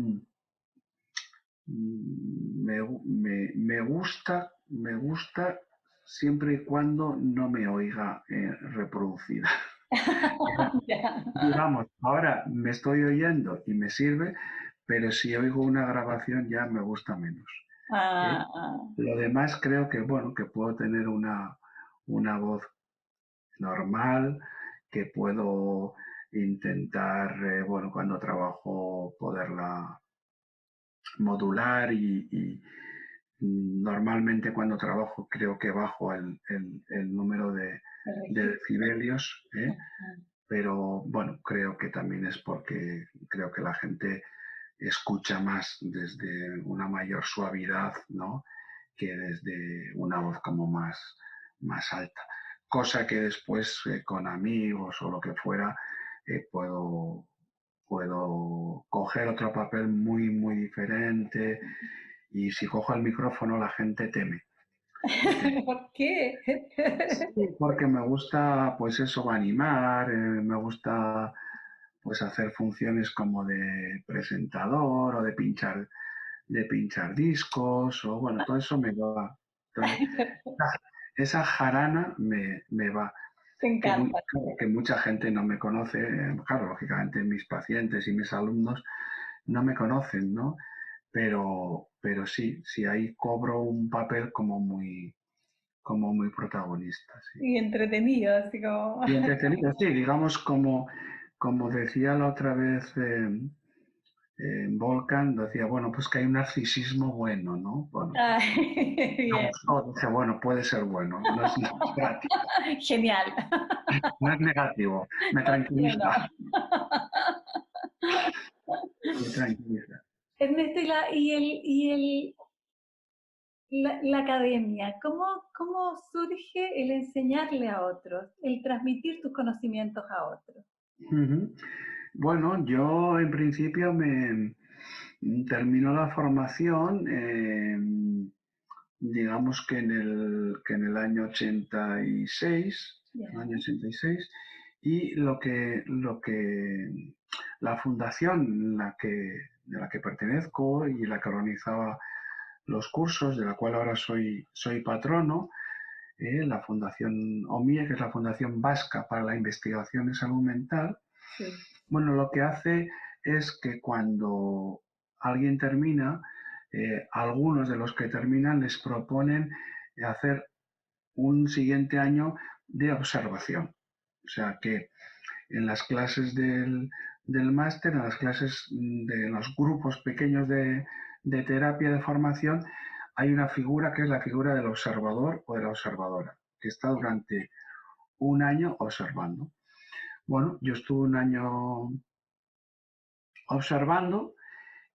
me gusta siempre y cuando no me oiga reproducida. Ya. Digamos, ahora me estoy oyendo y me sirve, pero si oigo una grabación ya me gusta menos. ¿Eh? Ah, ah. Lo demás creo que, bueno, que puedo tener una voz normal, que puedo intentar, bueno, cuando trabajo poderla modular y normalmente cuando trabajo creo que bajo el número El de registro. decibelios, ¿eh? Ajá. Pero bueno, creo que también es porque creo que la gente escucha más desde una mayor suavidad, ¿no? Que desde una voz como más alta. Cosa que después con amigos o lo que fuera puedo coger otro papel muy diferente y si cojo el micrófono la gente teme. ¿Por qué? Sí, porque me gusta, pues eso, animar, me gusta, pues hacer funciones como de presentador o de pinchar discos, o bueno, todo eso me va. Entonces, esa jarana me va. Te encanta. Claro, que mucha gente no me conoce, claro, lógicamente mis pacientes y mis alumnos no me conocen, ¿no? Pero sí, ahí cobro un papel como muy protagonista, sí. Y entretenido, así como... Y entretenido, sí, digamos como decía la otra vez Volcan, decía, bueno, pues que hay un narcisismo bueno, ¿no? Bueno, pues Ay, me bien. gustó, dije, bueno, puede ser bueno, no es negativo, Genial. no es negativo, me Bueno. tranquiliza, me tranquiliza. Ernesto, la academia, ¿cómo surge el enseñarle a otros, el transmitir tus conocimientos a otros? Ujú. Bueno, yo en principio me termino la formación, digamos que en el año 86, Ya, el año 86, y la fundación de la que pertenezco y la que organizaba los cursos, de la cual ahora soy patrono, la Fundación OMIE, que es la Fundación Vasca para la Investigación en Salud Mental. sí. Bueno, lo que hace es que cuando alguien termina, algunos de los que terminan les proponen hacer un siguiente año de observación. O sea que en las clases del máster, en las clases de los grupos pequeños de terapia de formación, hay una figura que es la figura del observador o de la observadora, que está durante un año observando. Bueno, yo estuve un año observando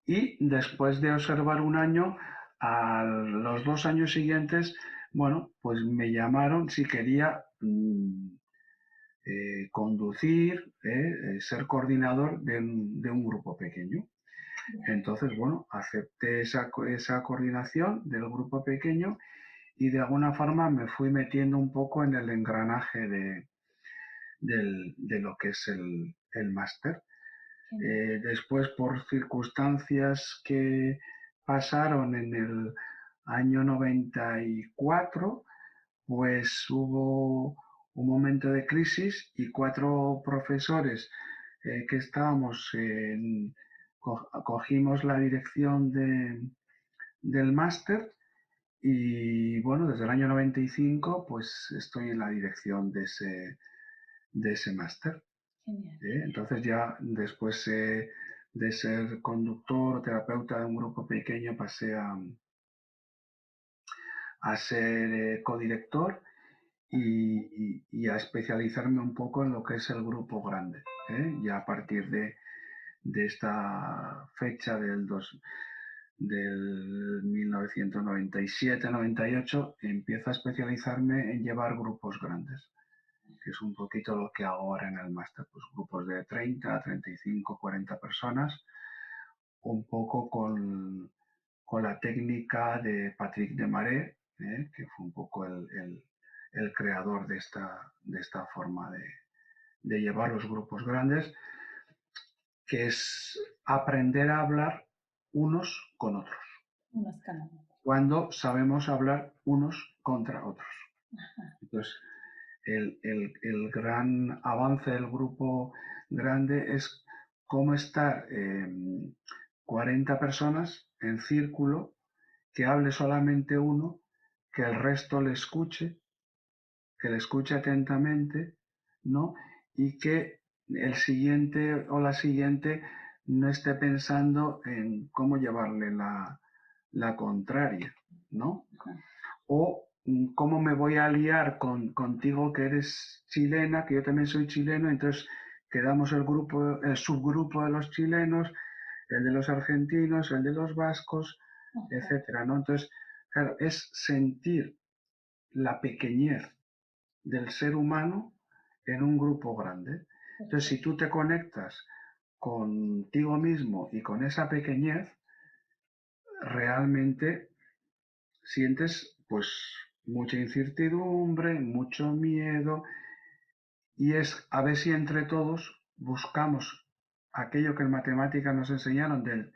y después de observar un año, a los 2 años siguientes, bueno, pues me llamaron si quería conducir, ser coordinador de un grupo pequeño. Entonces, bueno, acepté esa coordinación del grupo pequeño y de alguna forma me fui metiendo un poco en el engranaje de lo que es el máster. Genial. Después, por circunstancias que pasaron en el año 94, pues hubo un momento de crisis y 4 profesores que estábamos cogimos la dirección del máster y bueno, desde el año 95 pues estoy en la dirección de ese máster. Genial. Entonces ya después de ser conductor o terapeuta de un grupo pequeño pasé a ser codirector y a especializarme un poco en lo que es el grupo grande. Ya a partir de esta fecha del 1997-98 empiezo a especializarme en llevar grupos grandes, que es un poquito lo que hago ahora en el máster, pues grupos de 30, 35, 40 personas, un poco con la técnica de Patrick Desmarais, que fue un poco el creador de esta forma de llevar los grupos grandes, que es aprender a hablar unos con otros, Unos canales. cuando sabemos hablar unos contra otros. Entonces, el gran avance del grupo grande es cómo estar 40 personas en círculo, que hable solamente uno, que el resto que le escuche atentamente, ¿no? Y que el siguiente o la siguiente no esté pensando en cómo llevarle la contraria, ¿no? O cómo me voy a liar contigo que eres chilena, que yo también soy chileno, entonces quedamos el subgrupo de los chilenos, el de los argentinos, el de los vascos, etcétera, ¿no? Entonces, claro, es sentir la pequeñez del ser humano en un grupo grande. Entonces, si tú te conectas contigo mismo y con esa pequeñez, realmente sientes pues mucha incertidumbre, mucho miedo, y es a ver si entre todos buscamos aquello que en matemáticas nos enseñaron del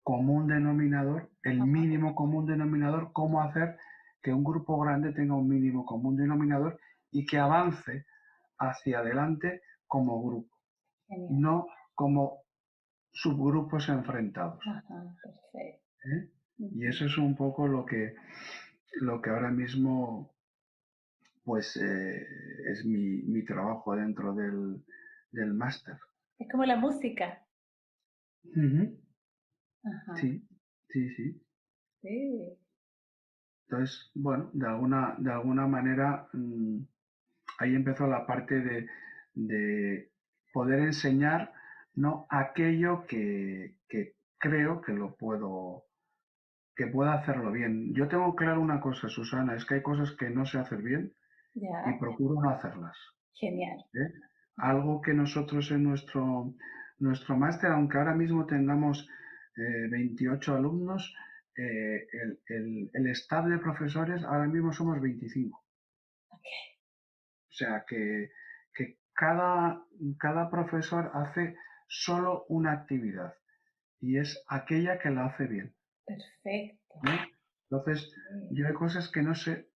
común denominador, el mínimo común denominador, cómo hacer que un grupo grande tenga un mínimo común denominador y que avance hacia adelante como grupo, Genial. no como subgrupos enfrentados. Perfecto. ¿Eh? Y eso es un poco lo que ahora mismo pues es mi trabajo dentro del máster. Es como la música. Uh-huh. Ajá. Sí, sí, sí. Sí. Entonces, bueno, de alguna manera ahí empezó la parte de poder enseñar, ¿no? Aquello que creo que que pueda hacerlo bien. Yo tengo claro una cosa, Susana, es que hay cosas que no sé hacer bien y Ya. procuro no hacerlas. Genial. ¿Eh? Algo que nosotros en nuestro máster, aunque ahora mismo tengamos 28 alumnos, el staff de profesores ahora mismo somos 25. Okay. O sea que cada profesor hace solo una actividad y es aquella que la hace bien. Perfecto. ¿No? Entonces, yo hay cosas que no sé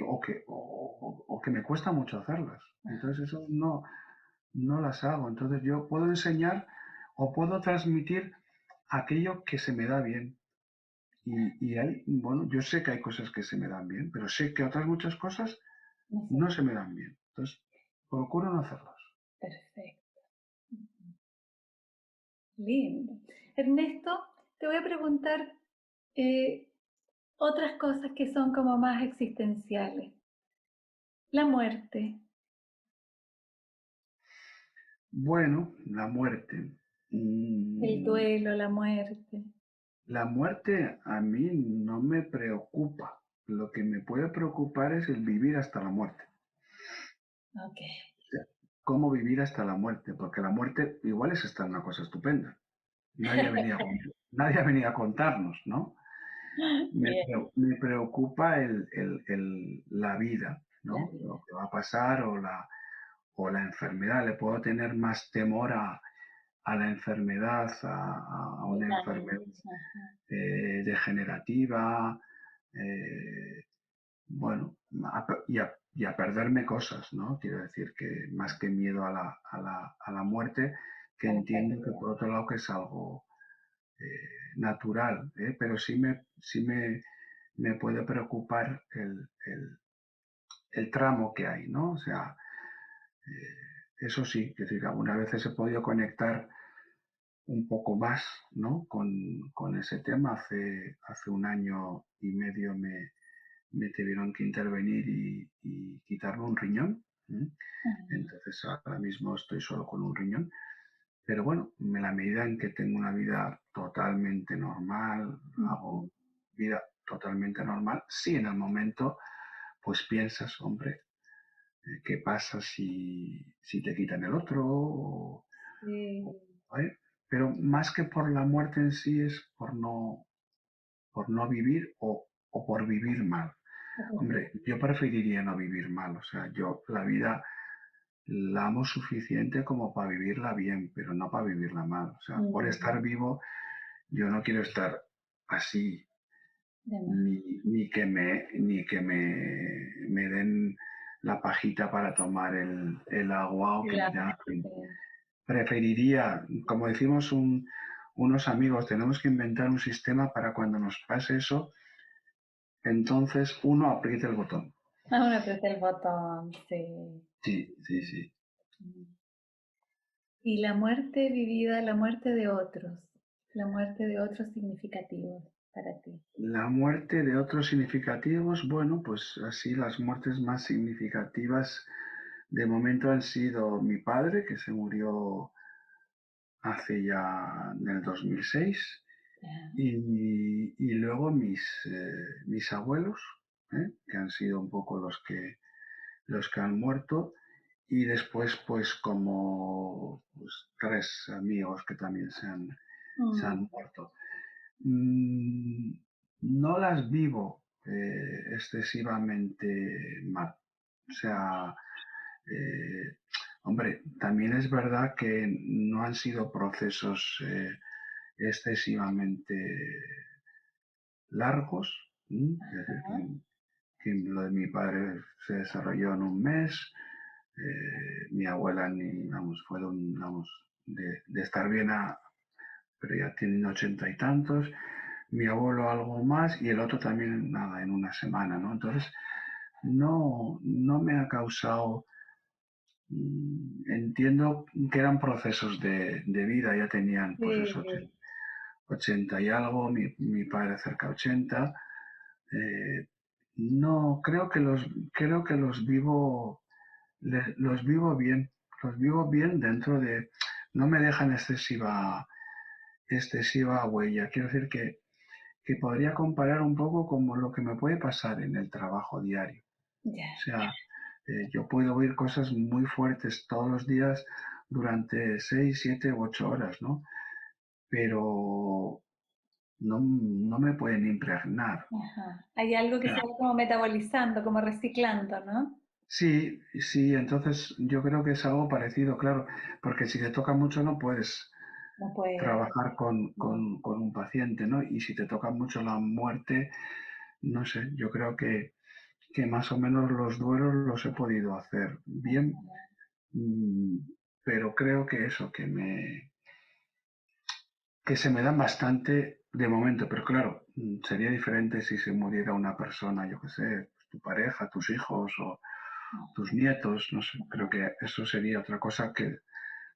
o que me cuesta mucho hacerlas. Entonces, eso no las hago. Entonces, yo puedo enseñar o puedo transmitir aquello que se me da bien. Y bueno, yo sé que hay cosas que se me dan bien, pero sé que otras muchas cosas no se me dan bien. Entonces, procuro no hacerlas. Perfecto. Lindo. Ernesto, te voy a preguntar otras cosas que son como más existenciales. La muerte. Bueno, la muerte. El Mm, duelo, la muerte. La muerte a mí no me preocupa. Lo que me puede preocupar es el vivir hasta la muerte. Ok. O sea, cómo vivir hasta la muerte, porque la muerte igual es estar una cosa estupenda. Nadie ha venido a contarnos, ¿no? Bien. Me preocupa la vida, La ¿no? vida. Lo que va a pasar o la enfermedad. Le puedo tener más temor a la enfermedad, a una enfermedad Ajá. degenerativa, bueno, y a perderme cosas, ¿no? Quiero decir que más que miedo a la muerte, que A la entiendo que pérdida. por otro lado que es algo natural, ¿eh? Pero sí me puede preocupar el tramo que hay, ¿no? O sea, eso sí, es decir, algunas veces he podido conectar un poco más, ¿no? Con ese tema. Hace un año y medio me tuvieron que intervenir y quitarme un riñón. ¿Eh? Entonces ahora mismo estoy solo con un riñón. Pero bueno, en la medida en que tengo una vida totalmente normal, hago vida totalmente normal, sí en el momento pues piensas, hombre, ¿qué pasa si te quitan el otro? Sí. ¿Vale? Pero más que por la muerte en sí es por no vivir o por vivir mal. Hombre, yo preferiría no vivir mal, o sea, yo la vida la amo suficiente como para vivirla bien, pero no para vivirla mal. O sea, por estar vivo, yo no quiero estar así, De más. ni que me den la pajita para tomar el agua o que Claro, mira, sí. preferiría, como decimos unos amigos, tenemos que inventar un sistema para cuando nos pase eso, entonces uno apriete el botón. Aún apreté el botón, sí. Sí, sí, sí. Y la muerte vivida, la muerte de otros significativos para ti. La muerte de otros significativos, bueno, pues así las muertes más significativas de momento han sido mi padre, que se murió hace ya en el 2006, Ya. y luego mis abuelos, que han sido un poco los que han muerto, y después pues como pues, tres amigos que también se Mm, han muerto. Mm, no las vivo excesivamente mal. O sea, eh, hombre, también es verdad que no han sido procesos excesivamente largos. Es decir, ajá. que lo de mi padre se desarrolló en un mes, mi abuela ni, vamos, fueron, vamos, de estar bien pero ya tienen 80 y tantos, mi abuelo algo más y el otro también nada, en una semana, ¿no? Entonces, no me ha causado, entiendo que eran procesos de vida, ya tenían pues Sí, eso, sí. 80 y algo, mi padre cerca de 80. eh, no, creo que los vivo bien, los vivo bien dentro de, no me dejan excesiva huella. Quiero decir que podría comparar un poco como lo que me puede pasar en el trabajo diario. Ya. O sea, yo puedo oír cosas muy fuertes todos los días durante 6, 7 u 8 horas, ¿no? Pero no me pueden impregnar. Ajá. Hay algo que se va como metabolizando, como reciclando, ¿no? Sí, sí, entonces yo creo que es algo parecido, claro, porque si te toca mucho no puedes No puede. trabajar No. con un paciente, ¿no? Y si te toca mucho la muerte, no sé, yo creo que más o menos los duelos los he podido hacer bien, mm, pero creo que eso, que se me dan bastante de momento, pero claro, sería diferente si se muriera una persona, yo qué sé, pues tu pareja, tus hijos o tus nietos, no sé, creo que eso sería otra cosa que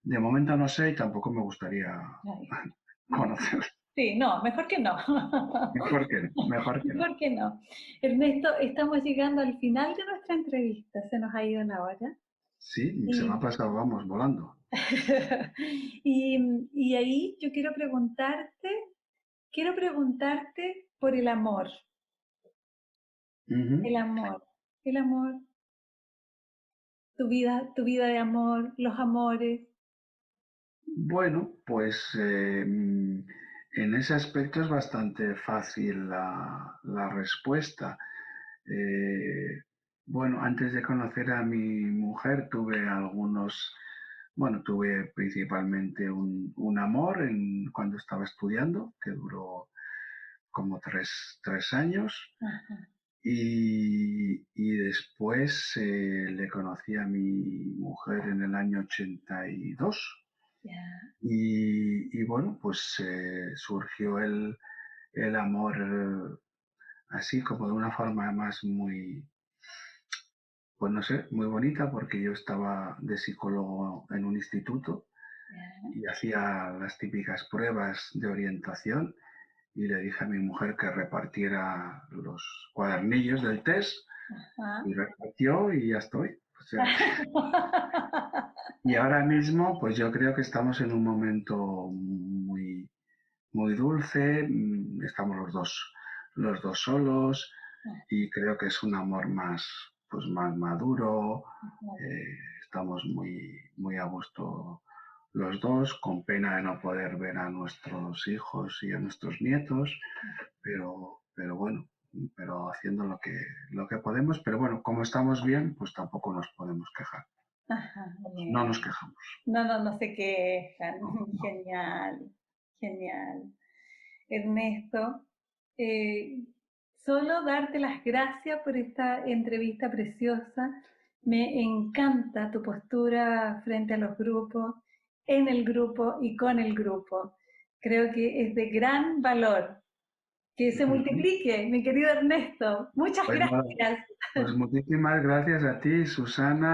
de momento no sé y tampoco me gustaría Ay. conocer. Sí, no, mejor que no. Mejor que no, mejor que no. Mejor que no. Ernesto, estamos llegando al final de nuestra entrevista. Se nos ha ido la hora. Sí, se me ha Y, pasado, vamos, volando. y ahí yo quiero preguntarte por Ujú. el amor, el amor, tu vida de amor, los amores. Bueno, pues en ese aspecto es bastante fácil la respuesta. Eh, bueno, antes de conocer a mi mujer tuve principalmente un amor cuando estaba estudiando, que duró como tres años, Ajá, y después le conocí a mi mujer en el año 82. ya, Y bueno, pues surgió el amor así como de una forma además muy, pues no sé, muy bonita porque yo estaba de psicólogo en un instituto ya, y hacía las típicas pruebas de orientación y le dije a mi mujer que repartiera los cuadernillos del test ajá. y repartió y ya estoy. O sea, y ahora mismo pues yo creo que estamos en un momento muy dulce, estamos los dos solos y creo que es un amor más, pues más maduro, estamos muy a gusto los dos, con pena de no poder ver a nuestros hijos y a nuestros nietos, pero bueno, pero haciendo lo que podemos, pero bueno, como estamos bien, pues tampoco nos podemos quejar, Ajá, no bien. nos quejamos. No, no, no se quejan. No, no. Genial, genial. Ernesto, eh, solo darte las gracias por esta entrevista preciosa. Me encanta tu postura frente a los grupos, en el grupo y con el grupo. Creo que es de gran valor. Que se multiplique, mi querido Ernesto. Muchas Pues nada, gracias. pues muchísimas gracias a ti, Susana.